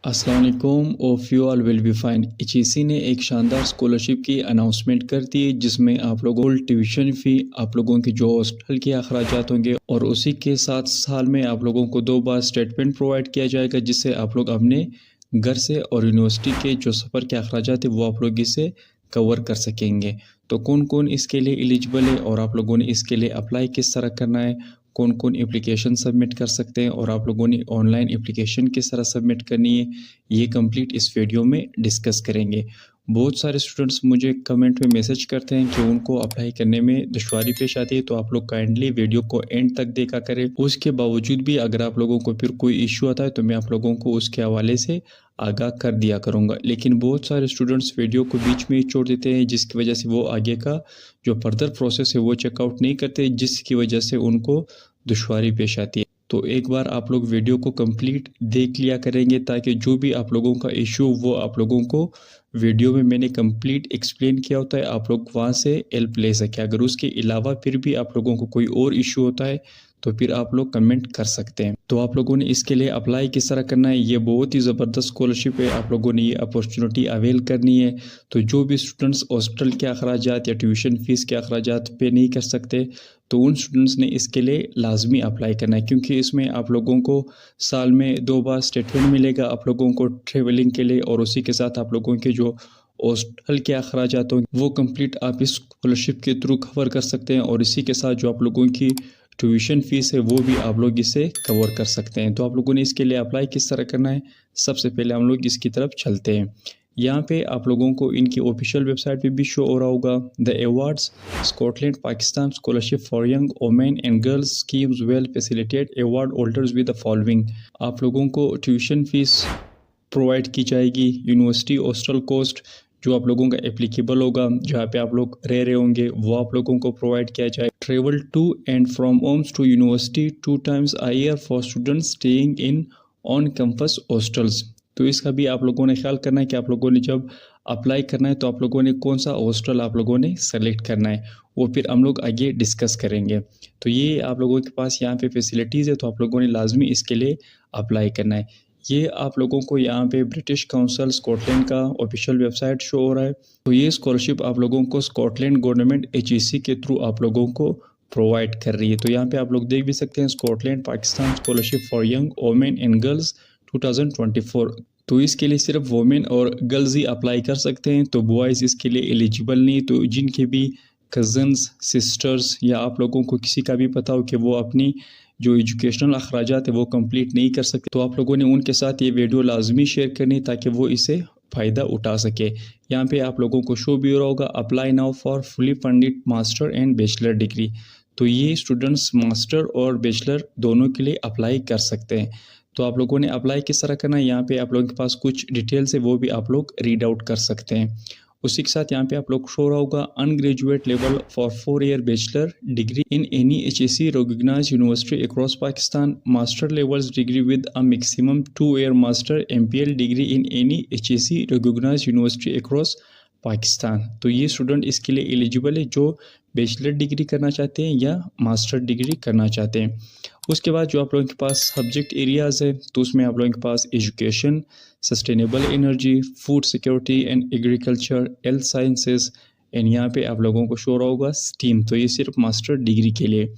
अस्सलाम वालेकुम, hope you all will be fine. HEC ने एक शानदार स्कॉलरशिप की अनाउंसमेंट कर दी है, जिसमें आप लोगों को ट्यूशन फ़ी, आप लोगों की जो हॉस्टल के अखराजात होंगे और उसी के साथ साल में आप लोगों को 2 बार स्टेटमेंट प्रोवाइड किया जाएगा, जिससे आप लोग अपने घर से और यूनिवर्सिटी के जो सफ़र के अखराजात है वो आप लोग इसे कवर कर सकेंगे। तो कौन कौन इसके लिए एलिजिबल है और आप लोगों ने इसके लिए अप्लाई किस तरह करना है, कौन कौन एप्लीकेशन सबमिट कर सकते हैं और आप लोगों ने ऑनलाइन एप्लीकेशन किस तरह सबमिट करनी है, ये कंप्लीट इस वीडियो में डिस्कस करेंगे। बहुत सारे स्टूडेंट्स मुझे कमेंट में मैसेज करते हैं कि उनको अप्लाई करने में दुश्वारी पेश आती है, तो आप लोग काइंडली वीडियो को एंड तक देखा करें। उसके बावजूद भी अगर आप लोगों को फिर कोई इश्यू आता है तो मैं आप लोगों को उसके हवाले से आगाह कर दिया करूँगा। लेकिन बहुत सारे स्टूडेंट्स वीडियो को बीच में ही छोड़ देते हैं, जिसकी वजह से वो आगे का जो फर्दर प्रोसेस है वो चेकआउट नहीं करते, जिसकी वजह से उनको दुश्वारी पेश आती है। तो एक बार आप लोग वीडियो को कंप्लीट देख लिया करेंगे, ताकि जो भी आप लोगों का इशू वो आप लोगों को वीडियो में मैंने कंप्लीट एक्सप्लेन किया होता है, आप लोग वहाँ से हेल्प ले सकें। अगर उसके अलावा फिर भी आप लोगों को कोई और इशू होता है तो फिर आप लोग कमेंट कर सकते हैं। तो आप लोगों ने इसके लिए अप्लाई किस तरह करना है, ये बहुत ही ज़बरदस्त स्कॉलरशिप है, आप लोगों ने ये अपॉर्चुनिटी अवेल करनी है। तो जो भी स्टूडेंट्स हॉस्टल के अखराजात या ट्यूशन फ़ीस के अखराजात पे नहीं कर सकते, तो उन स्टूडेंट्स ने इसके लिए लाजमी अप्लाई करना है, क्योंकि इसमें आप लोगों को साल में 2 बार स्टेटमेंट मिलेगा आप लोगों को ट्रेवलिंग के लिए, और उसी के साथ आप लोगों के जो हॉस्टल के अखराजात होंगे वो कंप्लीट आप इस स्कॉलरशिप के थ्रू कवर कर सकते हैं, और इसी के साथ जो आप लोगों की ट्यूशन फ़ीस है वो भी आप लोग इसे कवर कर सकते हैं। तो आप लोगों ने इसके लिए अप्लाई किस तरह करना है, सबसे पहले हम लोग इसकी तरफ चलते हैं। यहाँ पे आप लोगों को इनकी ऑफिशियल वेबसाइट पे भी शो हो रहा होगा, the awards Scotland Pakistan scholarship for young women and girls schemes well facilitate award holders with the following. आप लोगों को ट्यूशन फ़ीस प्रोवाइड की जाएगी, यूनिवर्सिटी हॉस्टल कॉस्ट जो आप लोगों का एप्लीकेबल होगा, जहाँ पे आप लोग रह रहे होंगे वो आप लोगों को प्रोवाइड किया जाए। Travel to and from homes to university 2 times a year for students staying in on campus hostels. तो इसका भी आप लोगों ने ख्याल करना है कि आप लोगों ने जब अप्लाई करना है तो आप लोगों ने कौन सा हॉस्टल आप लोगों ने सेलेक्ट करना है, वो फिर हम लोग आगे डिस्कस करेंगे। तो ये आप लोगों के पास यहाँ पे फैसिलिटीज़ है, तो आप लोगों ने लाजमी इसके लिए अप्लाई करना है। ये आप लोगों को यहाँ पे ब्रिटिश काउंसिल स्कॉटलैंड का ऑफिशियल वेबसाइट शो हो रहा है। तो ये स्कॉलरशिप आप लोगों को स्कॉटलैंड गवर्नमेंट एचईसी के थ्रू आप लोगों को प्रोवाइड कर रही है। तो यहाँ पे आप लोग देख भी सकते हैं, Scotland Pakistan scholarship for young women and girls 2024। तो इसके लिए सिर्फ वोमेन और गर्ल्स ही अप्लाई कर सकते हैं, तो बॉयज़ इसके लिए एलिजिबल नहीं। तो जिनके भी कज़न्स, सिस्टर्स या आप लोगों को किसी का भी पता हो कि वो अपनी जो एजुकेशनल अखराजात है वो कंप्लीट नहीं कर सकते, तो आप लोगों ने उनके साथ ये वीडियो लाजमी शेयर करनी ताकि वो इसे फ़ायदा उठा सके। यहाँ पे आप लोगों को शो भी हो रहा होगा, apply now for fully funded master and bachelor degree. तो ये स्टूडेंट्स मास्टर और बैचलर दोनों के लिए अप्लाई कर सकते हैं। तो आप लोगों ने अप्लाई किस तरह करना है, यहाँ पे आप लोगों के पास कुछ डिटेल्स है वो भी आप लोग रीड आउट कर सकते हैं। उसी के साथ यहाँ पे आप लोग शो रहा होगा, undergraduate level for 4-year bachelor degree in any HEC recognised university across Pakistan, master levels degree with a maximum 2-year master MPL degree in any HEC recognised university across Pakistan. तो ये स्टूडेंट इसके लिए एलिजिबल है जो बैचलर डिग्री करना चाहते हैं या मास्टर डिग्री करना चाहते हैं। उसके बाद जो आप लोगों के पास सब्जेक्ट एरियाज़ है, तो उसमें आप लोगों के पास education, sustainable energy, food security and agriculture, health sciences and यहाँ पे आप लोगों को शो रहा होगा स्टीम। तो ये सिर्फ मास्टर डिग्री के लिए।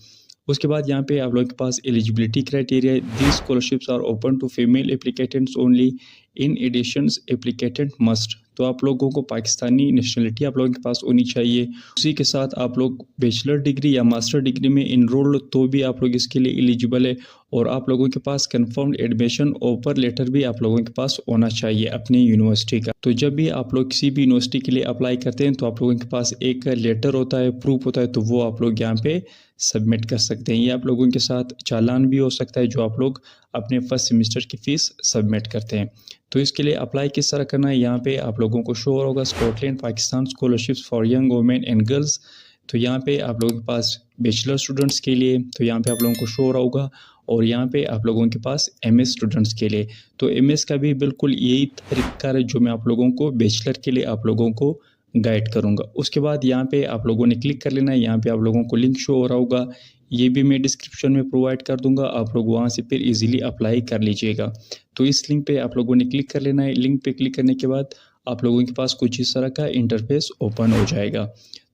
उसके बाद यहाँ पे आप लोगों के पास eligibility criteria, these scholarships are open to female applicants only, in additions applicant must. तो आप लोगों को पाकिस्तानी नेशनलिटी आप लोगों के पास होनी चाहिए। उसी के साथ आप लोग बैचलर डिग्री या मास्टर डिग्री में इनरोल तो भी आप लोग इसके लिए एलिजिबल है, और आप लोगों के पास कंफर्म्ड एडमिशन ऑफर लेटर भी आप लोगों के पास होना चाहिए अपनी यूनिवर्सिटी का। तो जब भी आप लोग किसी भी यूनिवर्सिटी के लिए अप्लाई करते हैं तो आप लोगों के पास एक लेटर होता है, प्रूफ होता है, तो वो आप लोग यहाँ पे सबमिट कर सकते हैं। ये आप लोगों के साथ चालान भी हो सकता है जो आप लोग अपने फर्स्ट सेमेस्टर की फ़ीस सबमिट करते हैं। तो इसके लिए अप्लाई किस तरह करना है, यहाँ पे आप लोगों को शो होगा, Scotland Pakistan scholarships for young women and girls. तो यहाँ पे आप लोगों के पास बैचलर स्टूडेंट्स के लिए, तो यहाँ पे आप लोगों को शो होगा, और यहाँ पे आप लोगों के पास एमएस स्टूडेंट्स के लिए। तो एमएस का भी बिल्कुल यही तरीका है जो मैं आप लोगों को बैचलर के लिए आप लोगों को गाइड करूँगा। उसके बाद यहाँ पे आप लोगों ने क्लिक कर लेना है, यहाँ पे आप लोगों को लिंक शो हो रहा होगा, ये भी मैं डिस्क्रिप्शन में प्रोवाइड कर दूंगा, आप लोग वहाँ से फिर इजीली अप्लाई कर लीजिएगा। तो इस लिंक पे आप लोगों ने क्लिक कर लेना है। लिंक पे क्लिक करने के बाद आप लोगों के पास कुछ इस तरह का इंटरफेस ओपन हो जाएगा।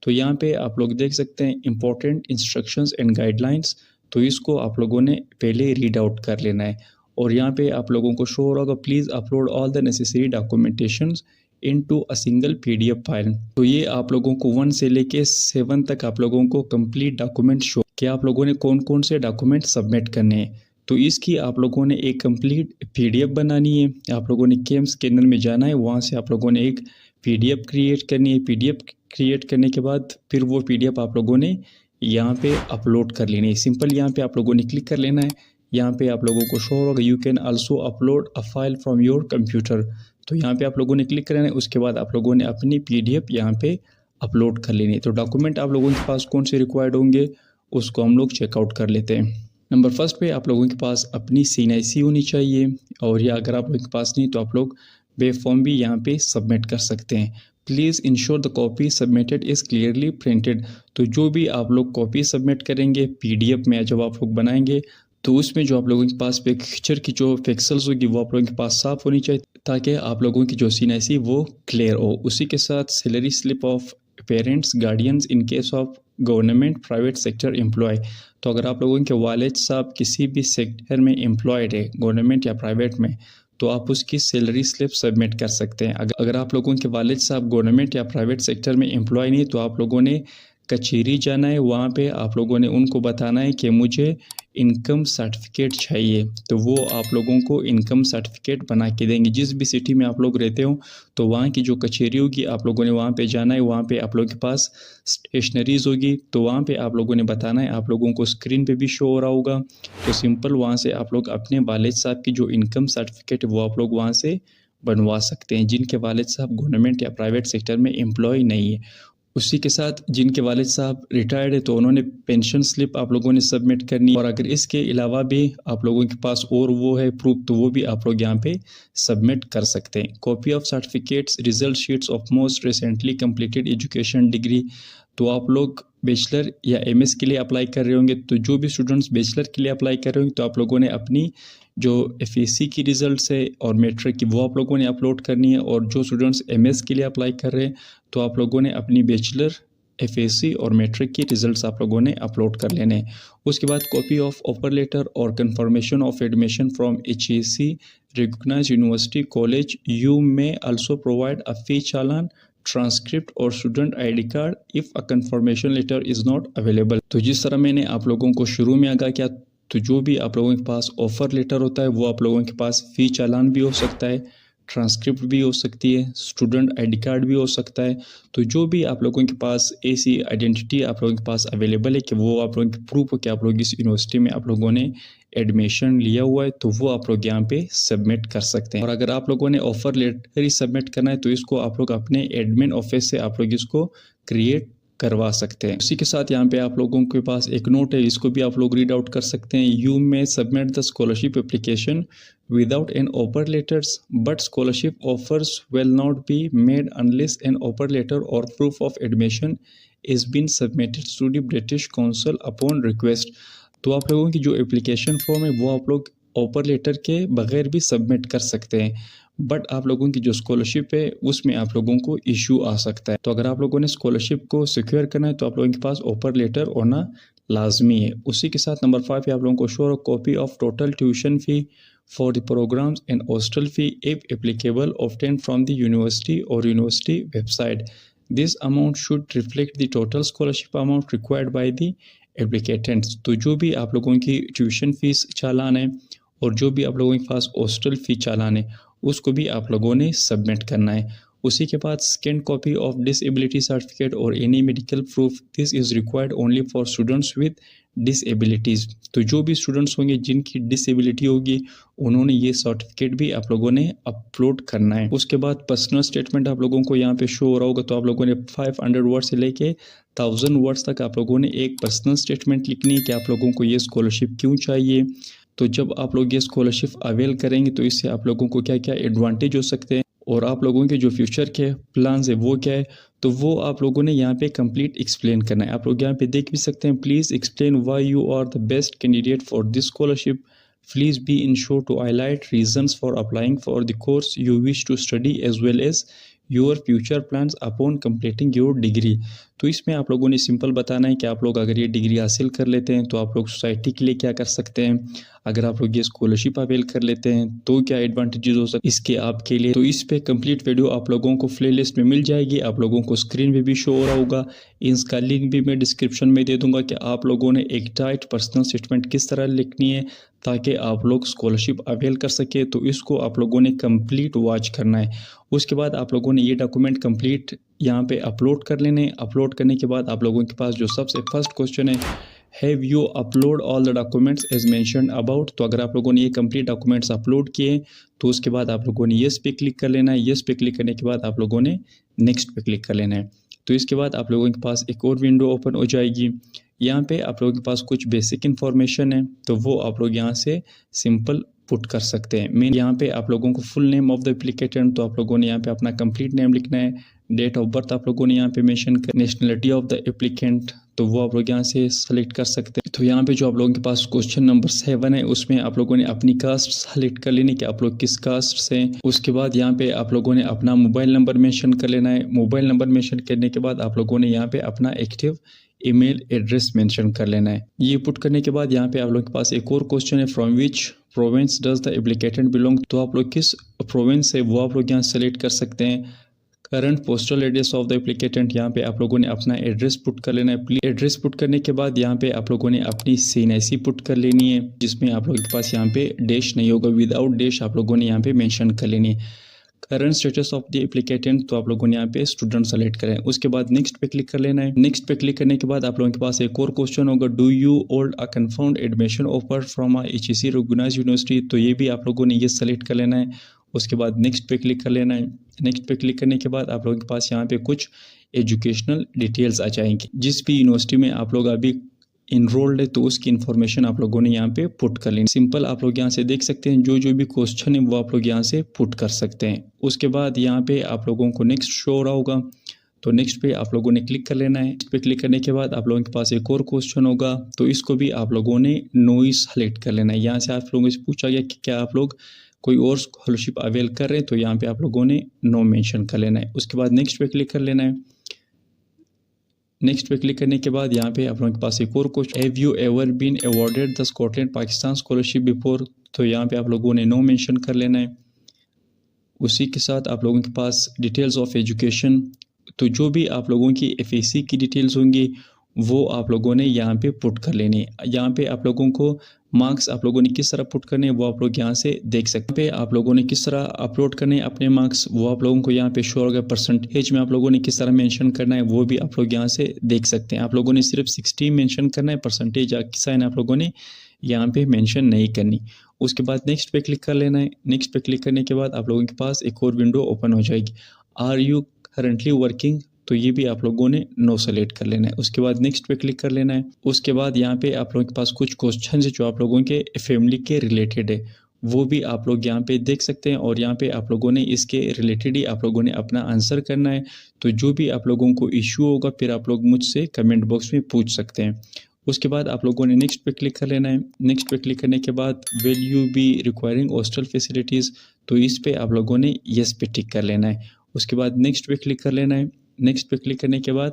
तो यहाँ पे आप लोग देख सकते हैं इंपॉर्टेंट इंस्ट्रक्शंस एंड गाइडलाइंस, तो इसको आप लोगों ने पहले रीड आउट कर लेना है। और यहाँ पे आप लोगों को शो हो रहा होगा, please upload all the necessary documentations into a single PDF file. तो ये आप लोगों को 1 से लेके 7 तक आप लोगों को कंप्लीट डॉक्यूमेंट शो कि आप लोगों ने कौन कौन से डॉक्यूमेंट सबमिट करने हैं। तो इसकी आप लोगों ने एक कंप्लीट पीडीएफ बनानी है। आप लोगों ने केम स्कैनर में जाना है, वहाँ से आप लोगों ने एक पीडीएफ क्रिएट करनी है। पीडीएफ क्रिएट करने के बाद फिर वो पीडीएफ आप लोगों ने यहाँ पे अपलोड कर लेनी है। सिंपल यहाँ पे आप लोगों ने क्लिक कर लेना है। यहाँ पे आप लोगों को शो होगा you can also upload a file from your computer. तो यहाँ पे आप लोगों ने क्लिक करना है। उसके बाद आप लोगों ने अपनी पीडीएफ यहाँ पे अपलोड कर लेनी है। तो डॉक्यूमेंट आप लोगों के पास कौन से रिक्वायर्ड होंगे उसको हम लोग चेकआउट कर लेते हैं। नंबर फर्स्ट पे आप लोगों के पास अपनी CNIC होनी चाहिए, और या अगर आप लोगों के पास नहीं तो आप लोग वेब फॉर्म भी यहाँ पे सबमिट कर सकते हैं। Please ensure the copy submitted is clearly printed. तो जो भी आप लोग कॉपी सबमिट करेंगे पीडीएफ में जब आप लोग बनाएंगे तो उसमें जो आप लोगों के पास पिक्चर की जो पिक्सल्स होगी वो आप लोगों के पास साफ़ होनी चाहिए, ताकि आप लोगों की जो CNIC वो क्लियर हो। उसी के साथ salary slip of parents guardians in case of government private sector employ. तो अगर आप लोगों के वालिद साहब किसी भी सेक्टर में एम्प्लॉयड है, गवर्नमेंट या प्राइवेट में, तो आप उसकी सैलरी स्लिप सबमिट कर सकते हैं। अगर आप लोगों के वालिद साहब गवर्नमेंट या प्राइवेट सेक्टर में एम्प्लॉय नहीं, तो आप लोगों ने कचहरी जाना है। वहाँ पे आप लोगों ने उनको बताना है कि मुझे इनकम सर्टिफिकेट चाहिए, तो वो आप लोगों को इनकम सर्टिफिकेट बना के देंगे। जिस भी सिटी में आप लोग रहते हो तो वहाँ की जो कचहरी होगी आप लोगों ने वहाँ पे जाना है। वहाँ पे आप लोगों के पास स्टेशनरीज होगी, तो वहाँ पे आप लोगों ने बताना है। आप लोगों को स्क्रीन पे भी शो हो रहा होगा। तो सिंपल वहाँ से आप लोग अपने वालिद साहब की जो इनकम सर्टिफिकेट है वो आप लोग वहाँ से बनवा सकते हैं, जिनके वालिद साहब गवर्नमेंट या प्राइवेट सेक्टर में एम्प्लॉय नहीं है। उसी के साथ जिनके वालिद साहब रिटायर्ड है तो उन्होंने पेंशन स्लिप आप लोगों ने सबमिट करनी। और अगर इसके अलावा भी आप लोगों के पास और वो है प्रूफ, तो वो भी आप लोग यहाँ पे सबमिट कर सकते हैं। Copy of certificates result sheets of most recently completed education degree. तो आप लोग बैचलर या MS के लिए अप्लाई कर रहे होंगे, तो जो भी स्टूडेंट्स बैचलर के लिए अप्लाई कर रहे होंगे तो आप लोगों ने अपनी जो FAC की रिज़ल्ट्स है और मैट्रिक की वो आप लोगों ने अपलोड करनी है। और जो स्टूडेंट्स MS के लिए अप्लाई कर रहे हैं तो आप लोगों ने अपनी बैचलर, FAC और मैट्रिक की रिज़ल्ट्स आप लोगों ने अपलोड कर लेने हैं। उसके बाद कॉपी ऑफ ऑफर लेटर और confirmation of admission from HEC recognised university college. You may also provide a fee challan, transcript और student ID card if a confirmation letter is not available. तो जिस तरह मैंने आप लोगों को शुरू में आगाह किया, तो जो भी आप लोगों के पास ऑफ़र लेटर होता है वो आप लोगों के पास फ़ी चालान भी हो सकता है, ट्रांसक्रिप्ट भी हो सकती है, स्टूडेंट ID कार्ड भी हो सकता है। तो जो भी आप लोगों के पास ऐसी आइडेंटिटी आप लोगों के पास अवेलेबल है कि वो आप लोगों की प्रूफ हो कि आप लोग इस यूनिवर्सिटी में आप लोगों ने एडमिशन लिया हुआ है, तो वो आप लोग यहाँ पे सबमिट कर सकते हैं। और अगर आप लोगों ने ऑफ़र लेटर ही सबमिट करना है तो इसको आप लोग अपने एडमिन ऑफिस से आप लोग इसको क्रिएट करवा सकते हैं। उसी के साथ यहाँ पे आप लोगों के पास एक नोट है, इसको भी आप लोग रीड आउट कर सकते हैं। You may submit the scholarship application without an offer letters, but scholarship offers will not be made unless an offer letter or proof of admission is been submitted to the British Council upon request। तो आप लोगों की जो application form है वो आप लोग offer letter के बगैर भी सबमिट कर सकते हैं, बट आप लोगों की जो स्कॉलरशिप है उसमें आप लोगों को इशू आ सकता है। तो अगर आप लोगों ने स्कॉलरशिप को सिक्योर करना है तो आप लोगों के पास ऑफर लेटर होना लाजमी है। उसी के साथ नंबर 5 पे आप लोगों को show copy of total tuition fee for the programs and hostel fee if applicable obtained from the university or university website. This amount should reflect the total scholarship amount required by the applicants। तो जो भी आप लोगों की tuition fees चालान है और जो भी आप लोगों के पास हॉस्टल फी चालान है उसको भी आप लोगों ने सबमिट करना है। उसी के बाद scan copy of disability certificate और any medical proof, this is required only for students with disabilities. तो जो भी स्टूडेंट्स होंगे जिनकी डिसेबिलिटी होगी उन्होंने ये सर्टिफिकेट भी आप लोगों ने अपलोड करना है। उसके बाद पर्सनल स्टेटमेंट आप लोगों को यहाँ पे शो हो रहा होगा, तो आप लोगों ने 500 वर्ड से लेके 1000 वर्ड्स तक आप लोगों ने एक पर्सनल स्टेटमेंट लिखनी है कि आप लोगों को ये स्कॉलरशिप क्यों चाहिए। तो जब आप लोग ये स्कॉलरशिप अवेल करेंगे तो इससे आप लोगों को क्या क्या एडवांटेज हो सकते हैं और आप लोगों के जो फ्यूचर के प्लान्स है वो क्या है, तो वो आप लोगों ने यहाँ पे कंप्लीट एक्सप्लेन करना है। आप लोग यहाँ पे देख भी सकते हैं, please explain why you are the best candidate for this scholarship, please be ensure to highlight reasons for applying for the course you wish to study as well as your future plans upon completing your degree. तो इसमें आप लोगों ने simple बताना है कि आप लोग अगर ये डिग्री हासिल कर लेते हैं तो आप लोग सोसाइटी के लिए क्या कर सकते हैं, अगर आप लोग ये स्कॉलरशिप अवेल कर लेते हैं तो क्या एडवांटेजेस हो सकते इसके आपके लिए। तो इस पे कंप्लीट वीडियो आप लोगों को प्लेलिस्ट में मिल जाएगी, आप लोगों को स्क्रीन पे भी शो हो रहा होगा, इसका लिंक भी मैं डिस्क्रिप्शन में दे दूंगा कि आप लोगों ने एक टाइट पर्सनल स्टेटमेंट किस तरह लिखनी है ताकि आप लोग स्कॉलरशिप अवेल कर सके। तो इसको आप लोगों ने कंप्लीट वॉच करना है। उसके बाद आप लोगों ने ये डॉक्यूमेंट कंप्लीट यहाँ पे अपलोड कर लेने। अपलोड करने के बाद आप लोगों के पास जो सबसे फर्स्ट क्वेश्चन है, have you upload all the documents as mentioned about. तो अगर आप लोगों ने ये कंप्लीट डॉक्यूमेंट्स अपलोड किए तो उसके बाद आप लोगों ने यस पे क्लिक कर लेना है। यस पे क्लिक करने के बाद आप लोगों ने नेक्स्ट पे क्लिक कर लेना है। तो इसके बाद आप लोगों के पास एक और विंडो ओपन हो जाएगी। यहाँ पे आप लोगों के पास कुछ बेसिक इन्फॉर्मेशन है तो वो आप लोग यहाँ से सिंपल पुट कर सकते हैं। मेन यहाँ पे आप लोगों को फुल नेम ऑफ द एप्लीकेटेंट, तो आप लोगों ने यहाँ पे अपना कंप्लीट नेम लिखना है। डेट ऑफ बर्थ आप लोगों ने यहाँ पे मेंशन कर, नेशनलिटी ऑफ द एप्लीकेंट तो वो आप लोग यहाँ से सेलेक्ट कर सकते हैं। तो यहाँ पे जो आप लोगों के पास क्वेश्चन नंबर 7 है उसमें आप लोगों ने अपनी कास्ट सेलेक्ट कर लेनी कि आप लोग किस कास्ट से हैं। उसके बाद यहाँ पे आप लोगों ने अपना मोबाइल नंबर मेंशन कर लेना है। मोबाइल नंबर मेंशन करने के बाद आप लोगों ने यहाँ पे अपना एक्टिव ईमेल एड्रेस मेंशन कर लेना है। ये पुट करने के बाद यहाँ पे आप लोगों के पास एक और क्वेश्चन है, from which province does the applicant belong. तो आप लोग किस प्रोविंस से वो आप लोग यहाँ सेलेक्ट कर सकते हैं। Current postal address of the applicant, यहाँ पे आप लोगों ने अपना एड्रेस पुट कर लेना है। एड्रेस पुट करने के बाद यहाँ पे आप लोगों ने अपनी CNIC पुट कर लेनी है, जिसमें आप लोगों के पास यहाँ पे डैश नहीं होगा, विदाउट डैश आप लोगों ने यहाँ पे मेंशन कर लेनी है। करंट स्टेटस ऑफ द एप्लीकेटेंट, तो आप लोगों ने यहाँ पे स्टूडेंट सेलेक्ट करें। उसके बाद नेक्स्ट पे क्लिक कर लेना है। नेक्स्ट पे क्लिक करने के बाद आप लोगों के पास एक और क्वेश्चन होगा, do you hold a confirmed admission offer from a HEC recognised university. तो ये भी आप लोगों ने ये सेलेक्ट कर लेना है। उसके बाद नेक्स्ट पे क्लिक कर लेना है। नेक्स्ट पे क्लिक करने के बाद आप लोगों के पास यहाँ पे कुछ एजुकेशनल डिटेल्स आ जाएंगी। जिस भी यूनिवर्सिटी में आप लोग अभी इनरोल्ड है तो उसकी इन्फॉर्मेशन आप लोगों ने यहाँ पे पुट कर लेनी। सिंपल आप लोग यहाँ से देख सकते हैं, जो भी क्वेश्चन है वो आप लोग यहाँ से पुट कर सकते हैं। उसके बाद यहाँ पे आप लोगों को नेक्स्ट शो हो रहा होगा, तो नेक्स्ट पे आप लोगों ने क्लिक कर लेना है। इस पे क्लिक करने के बाद आप लोगों के पास एक और क्वेश्चन होगा, तो इसको भी आप लोगों ने नो सेलेक्ट कर लेना है। यहाँ से आप लोगों से पूछा गया कि क्या आप लोग कोई और स्कॉलरशिप अवेल कर रहे हैं, तो यहाँ पे आप लोगों ने नो मेंशन कर लेना है। उसके बाद नेक्स्ट पे क्लिक कर लेना है। नेक्स्ट पे क्लिक करने के बाद यहाँ पे आप लोगों के पास एक और question, have you ever been awarded the Scotland Pakistan scholarship before. तो यहाँ पे आप लोगों ने नो मेंशन कर लेना है। उसी के साथ आप लोगों के पास डिटेल्स ऑफ एजुकेशन, तो जो भी आप लोगों की FAC की डिटेल्स होंगी वो आप लोगों ने यहाँ पे पुट कर लेनी है। यहाँ पे आप लोगों को मार्क्स आप लोगों ने किस तरह पुट करने हैं वो आप लोग यहाँ से देख सकते हैं। आप लोगों ने किस तरह अपलोड करने हैं अपने मार्क्स वो आप लोगों को यहाँ पे शो होगा। परसेंटेज में आप लोगों ने किस तरह मेंशन करना है वो भी आप लोग यहाँ से देख सकते हैं। आप लोगों ने सिर्फ 60 मेंशन करना है, परसेंटेज या साइन आप लोगों ने यहाँ पे मेंशन नहीं करनी। उसके बाद नेक्स्ट पे क्लिक कर लेना है। नेक्स्ट पे क्लिक करने के बाद आप लोगों के पास एक और विंडो ओपन हो जाएगी, आर यू करंटली वर्किंग। तो ये भी आप लोगों ने नो सेलेक्ट कर लेना है। उसके बाद नेक्स्ट पे क्लिक कर लेना है। उसके बाद यहाँ पे आप लोगों के पास कुछ क्वेश्चन है जो आप लोगों के फैमिली के रिलेटेड है, वो भी आप लोग यहाँ पे देख सकते हैं और यहाँ पे आप लोगों ने इसके रिलेटेड ही आप लोगों ने अपना आंसर करना है। तो जो भी आप लोगों को इश्यू होगा फिर आप लोग मुझसे कमेंट बॉक्स में पूछ सकते हैं। उसके बाद आप लोगों ने नेक्स्ट पे क्लिक कर लेना है। नेक्स्ट पे क्लिक करने के बाद will you be requiring hostel facilities, तो इस पे आप लोगों ने यस पे टिक कर लेना है। उसके बाद नेक्स्ट पे क्लिक कर लेना है। नेक्स्ट पे क्लिक करने के बाद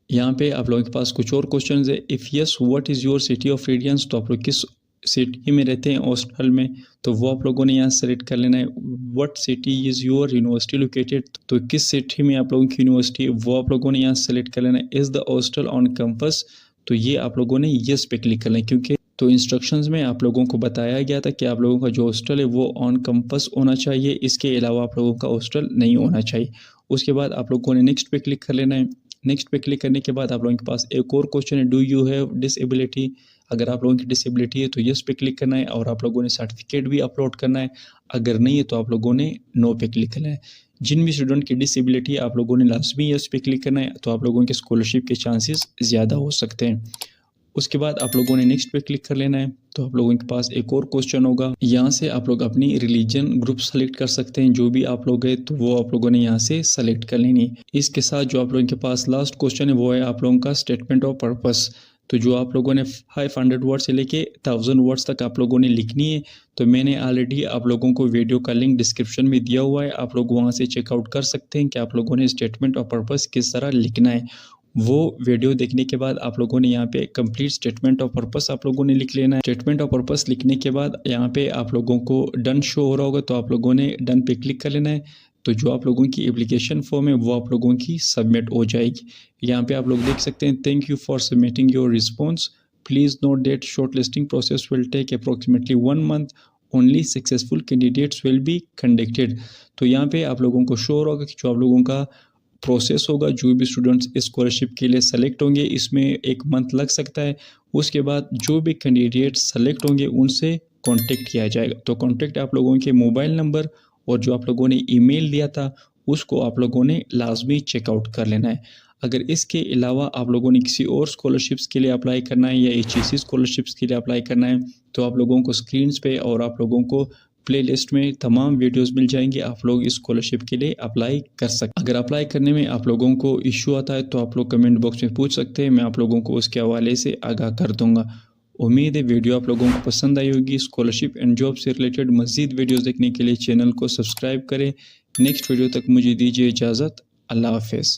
यहाँ पे आप लोगों के पास कुछ और क्वेश्चंस है, if yes what is your city of residence. तो आप लोग किस सिटी में रहते हैं हॉस्टल में, तो वो आप लोगों ने यहाँ सेलेक्ट कर लेना है। What city is your university located, तो किस सिटी में आप लोगों की यूनिवर्सिटी है वो आप लोगों ने यहाँ सेलेक्ट कर लेना है। Is the hostel on campus, तो ये आप लोगों ने यस पे क्लिक करना है, क्योंकि तो इंस्ट्रक्शंस में आप लोगों को बताया गया था कि आप लोगों का जो हॉस्टल है वो ऑन कैंपस होना चाहिए, इसके अलावा आप लोगों का हॉस्टल नहीं होना चाहिए। उसके बाद आप लोगों ने नेक्स्ट पे क्लिक कर लेना है। नेक्स्ट पे क्लिक करने के बाद आप लोगों के पास एक और क्वेश्चन है, डू यू हैव डिसेबिलिटी। अगर आप लोगों की डिसेबिलिटी है तो यस पे क्लिक करना है और आप लोगों ने सर्टिफिकेट भी अपलोड करना है। अगर नहीं है तो आप लोगों ने नो पे क्लिक करना है। जिन भी स्टूडेंट की डिसेबिलिटी है आप लोगों ने लाजमी यस पे क्लिक करना है, तो आप लोगों के स्कॉलरशिप के चांसेस ज़्यादा हो सकते हैं। उसके बाद आप लोगों ने नेक्स्ट पे क्लिक कर लेना है। तो आप लोगों के पास एक और क्वेश्चन होगा, यहाँ से आप लोग अपनी रिलीजन ग्रुप सेलेक्ट कर सकते हैं। जो भी आप लोग है तो वो आप लोगों ने यहाँ से सेलेक्ट कर लेनी है। इसके साथ जो आप लोगों के पास लास्ट क्वेश्चन है वो है आप लोगों का स्टेटमेंट ऑफ पर्पस। तो जो आप लोगों ने 500 वर्ड से लेके 1000 वर्ड्स तक आप लोगों ने लिखनी है। तो मैंने ऑलरेडी आप लोगों को वीडियो का लिंक डिस्क्रिप्शन में दिया हुआ है, आप लोग वहाँ से चेकआउट कर सकते हैं कि आप लोगों ने स्टेटमेंट ऑफ पर्पस किस तरह लिखना है। वो वीडियो देखने के बाद आप लोगों ने यहाँ पे कंप्लीट स्टेटमेंट ऑफ पर्पस आप लोगों ने लिख लेना है। स्टेटमेंट ऑफ पर्पस लिखने के बाद यहाँ पे आप लोगों को डन शो हो रहा होगा, तो आप लोगों ने डन पे क्लिक कर लेना है। तो जो आप लोगों की एप्लीकेशन फॉर्म है वो आप लोगों की सबमिट हो जाएगी। यहाँ पे आप लोग देख सकते हैं, thank you for submitting your response, please note that short listing process will take approximately 1 month, only successful candidates will be conducted. तो यहाँ पे आप लोगों को शो होगा कि जो आप लोगों का प्रोसेस होगा, जो भी स्टूडेंट्स इस स्कॉलरशिप के लिए सेलेक्ट होंगे इसमें 1 मंथ लग सकता है। उसके बाद जो भी कैंडिडेट सेलेक्ट होंगे उनसे कांटेक्ट किया जाएगा। तो कांटेक्ट आप लोगों के मोबाइल नंबर और जो आप लोगों ने ईमेल दिया था उसको आप लोगों ने लाजमी चेकआउट कर लेना है। अगर इसके अलावा आप लोगों ने किसी और स्कॉलरशिप्स के लिए अप्लाई करना है या HEC स्कॉलरशिप्स के लिए अप्लाई करना है तो आप लोगों को स्क्रीन्स पे और आप लोगों को प्लेलिस्ट में तमाम वीडियोस मिल जाएंगे, आप लोग इस स्कॉलरशिप के लिए अप्लाई कर सकते हैं। अगर अप्लाई करने में आप लोगों को इशू आता है तो आप लोग कमेंट बॉक्स में पूछ सकते हैं, मैं आप लोगों को उसके हवाले से आगाह कर दूंगा। उम्मीद है वीडियो आप लोगों को पसंद आई होगी। स्कॉलरशिप एंड जॉब से रिलेटेड मज़ीद वीडियोस देखने के लिए चैनल को सब्सक्राइब करें। नेक्स्ट वीडियो तक मुझे दीजिए इजाज़त। अल्लाह हाफ़िज़।